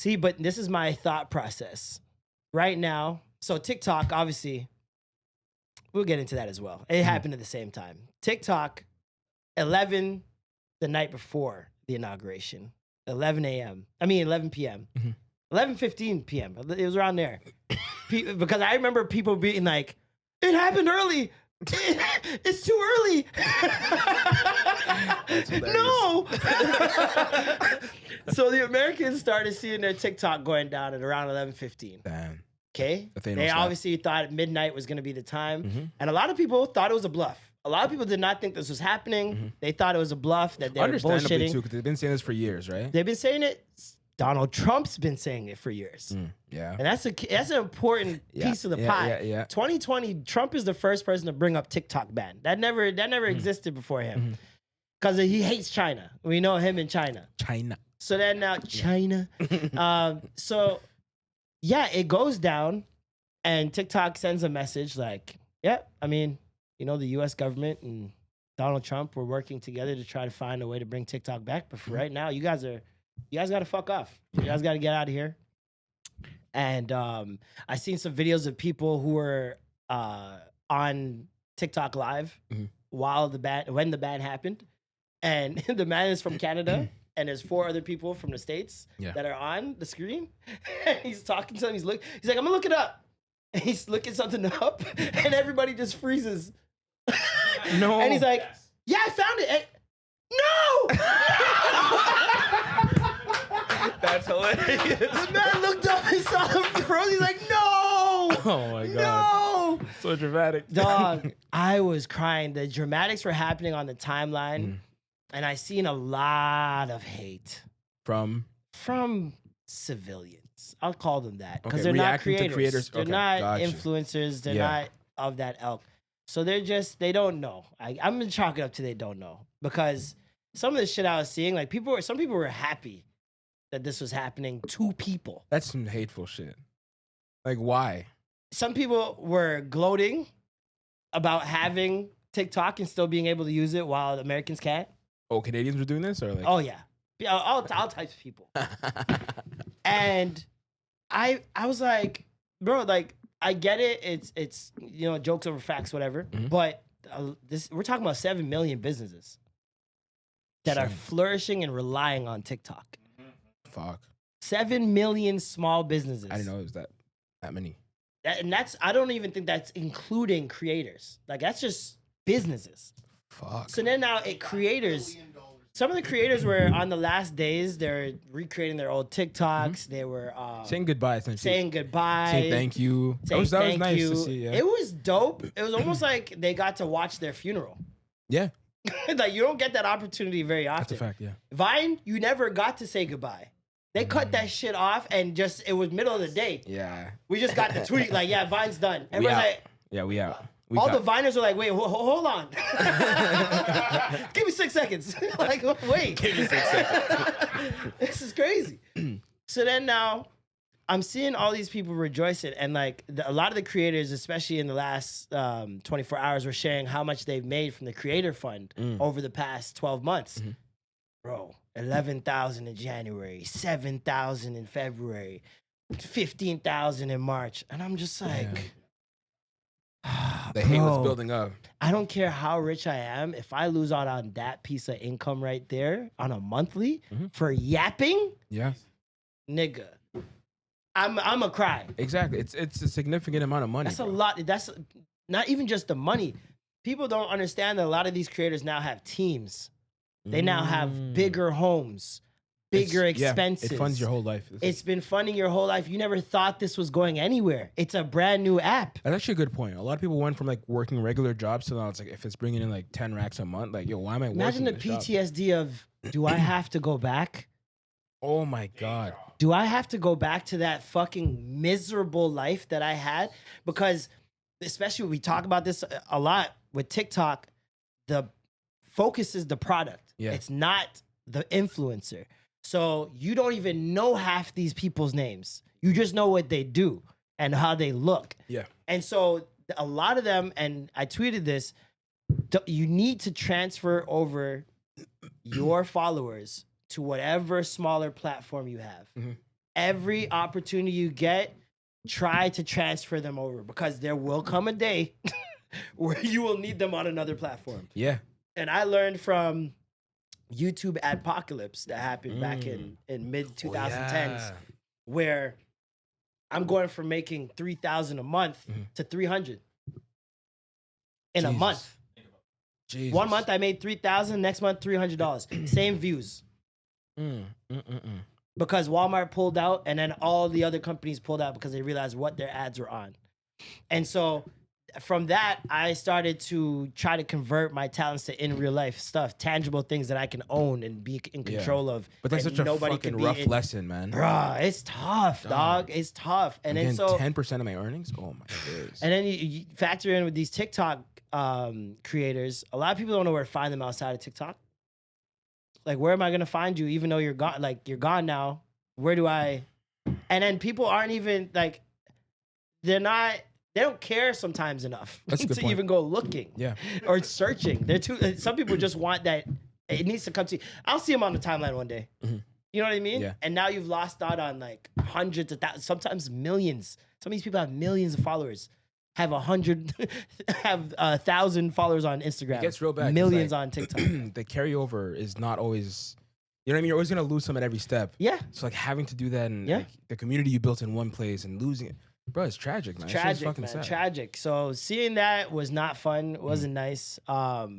See, but this is my thought process right now. So TikTok, obviously, we'll get into that as well. It happened at the same time. TikTok, 11 the night before the inauguration, 11 a.m. I mean, 11 p.m. 11:15 p.m. It was around there. Because I remember people being like, it happened early. It's too early. No. So the Americans started seeing their TikTok going down at around 11:15. Damn. Okay. They obviously thought midnight was going to be the time. And a lot of people thought it was a bluff. A lot of people did not think this was happening. They thought it was a bluff, that they were bullshitting. Too, because they've been saying this for years, right? They've been saying it. Donald Trump's been saying it for years. Yeah. And that's an important piece of the pie. 2020, Trump is the first person to bring up TikTok ban. That never existed before him. Because he hates China. We know him in China. So then now China. So yeah, it goes down and TikTok sends a message like, yeah, I mean, you know, the US government and Donald Trump were working together to try to find a way to bring TikTok back. But for right now, you guys got to fuck off. You guys got to get out of here. And I seen some videos of people who were on TikTok Live when the ban happened. And the man is from Canada. And there's 4 other people from the States that are on the screen. And he's talking to them. He's like, I'm going to look it up. And he's looking something up. And everybody just freezes. No. And he's like, yeah, I found it. No! That's hilarious. The man looked up and saw him froze. He's like, no! Oh my God. No! So dramatic. Dog, I was crying. The dramatics were happening on the timeline. And I seen a lot of hate. From civilians. I'll call them that. Because Okay, they're not reacting to creators. They're Okay, not gotcha. influencers. They're not of that ilk. So they don't know. I'm going to chalk it up to they don't know. Because some of the shit I was seeing, like some people were happy that this was happening to people. That's some hateful shit. Like, why? Some people were gloating about having TikTok and still being able to use it while the Americans can't. Oh, Canadians were doing this? Or like? Oh, yeah. All types of people. And I was like, bro, like, I get it. It's you know, jokes over facts, whatever. But we're talking about 7 million businesses that are flourishing and relying on TikTok. Fuck. 7 million small businesses. I didn't know it was that many. I don't even think that's including creators. Like, that's just businesses. Fuck. So then now creators, some of the creators were on the last days, they're recreating their old TikToks. They were saying goodbye. Saying goodbye. Saying thank you. That was nice to see. Yeah. It was dope. It was almost like they got to watch their funeral. Yeah. Like, you don't get that opportunity very often. That's a fact, yeah. Vine, you never got to say goodbye. They cut that shit off and it was middle of the day. Yeah. We just got the tweet like, yeah, Vine's done. And we're like, yeah, we out. all the Viners are like, wait, hold on. Give me 6 seconds. Like, wait. Give me 6 seconds. This is crazy. So then now I'm seeing all these people rejoicing. And like a lot of the creators, especially in the last 24 hours, were sharing how much they've made from the creator fund over the past 12 months. Bro, 11,000 in January, 7,000 in February, 15,000 in March. And I'm just like... The hate was building up. I don't care how rich I am. If I lose out on that piece of income right there on a monthly for yapping, nigga, I'm a cry. Exactly. It's a significant amount of money. That's a lot. That's not even just the money. People don't understand that a lot of these creators now have teams. They now have bigger homes, bigger expenses. It funds your whole life. It's been funding your whole life. You never thought this was going anywhere. It's a brand new app. That's actually a good point. A lot of people went from like working regular jobs to now it's like if it's bringing in like 10 racks a month, like yo, why am I working? Imagine the PTSD of, do I have to go back? Oh my God. Do I have to go back to that fucking miserable life that I had? Because especially we talk about this a lot with TikTok, the focus is the product. Yeah. It's not the influencer. So you don't even know half these people's names. You just know what they do and how they look. Yeah. And so a lot of them, and I tweeted this, you need to transfer over your followers to whatever smaller platform you have every opportunity you get, try to transfer them over because there will come a day where you will need them on another platform. Yeah. And I learned from YouTube Adpocalypse that happened back in mid 2010s, where I'm going from making $3,000 a month to 300 in a month. Jesus. 1 month I made $3,000, next month $300. Same views. Because Walmart pulled out, and then all the other companies pulled out because they realized what their ads were on. And so from that, I started to try to convert my talents to in real life stuff, tangible things that I can own and be in control of. But that's such a fucking rough lesson, man. Bruh, it's tough, dog. It's tough. And then so 10% of my earnings. Oh my days. And then you factor in with these TikTok creators. A lot of people don't know where to find them outside of TikTok. Like, where am I gonna find you? Even though you're gone, like you're gone now. Where do I? And then people aren't even like, they don't care sometimes enough to even go looking, or searching. They're too. Some people just want that. It needs to come to you. I'll see them on the timeline one day. You know what I mean? Yeah. And now you've lost out on like hundreds of thousands, sometimes millions. Some of these people have millions of followers. Have 1,000 followers on Instagram. It gets real bad. Millions on TikTok. The carryover is not always, you know what I mean? You're always gonna lose some at every step. Yeah. So like having to do that and like, the community you built in one place and losing it, bro, it's tragic, man. Tragic, man. Sad. Tragic. So seeing that was not fun. It wasn't nice. But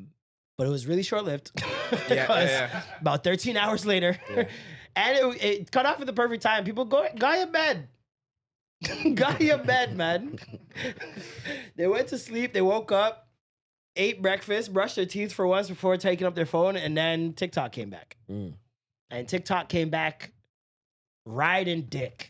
it was really short lived. About 13 hours later, and it cut off at the perfect time. People got in bed. Got in bed, man. They went to sleep. They woke up, ate breakfast, brushed their teeth for once before taking up their phone, and then TikTok came back. And TikTok came back riding dick.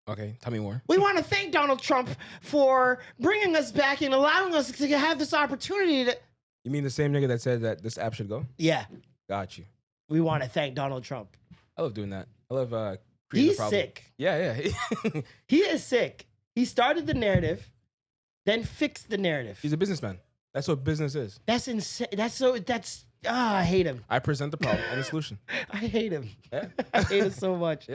Okay, tell me more. We want to thank Donald Trump for bringing us back and allowing us to have this opportunity to... You mean the same nigga that said that this app should go? Yeah. Got you. We want to thank Donald Trump. I love doing that. I love... He's sick. Yeah. He is sick. He started the narrative, then fixed the narrative. He's a businessman. That's what business is. That's insane. I hate him. I present the problem and the solution. I hate him. Yeah. I hate him so much.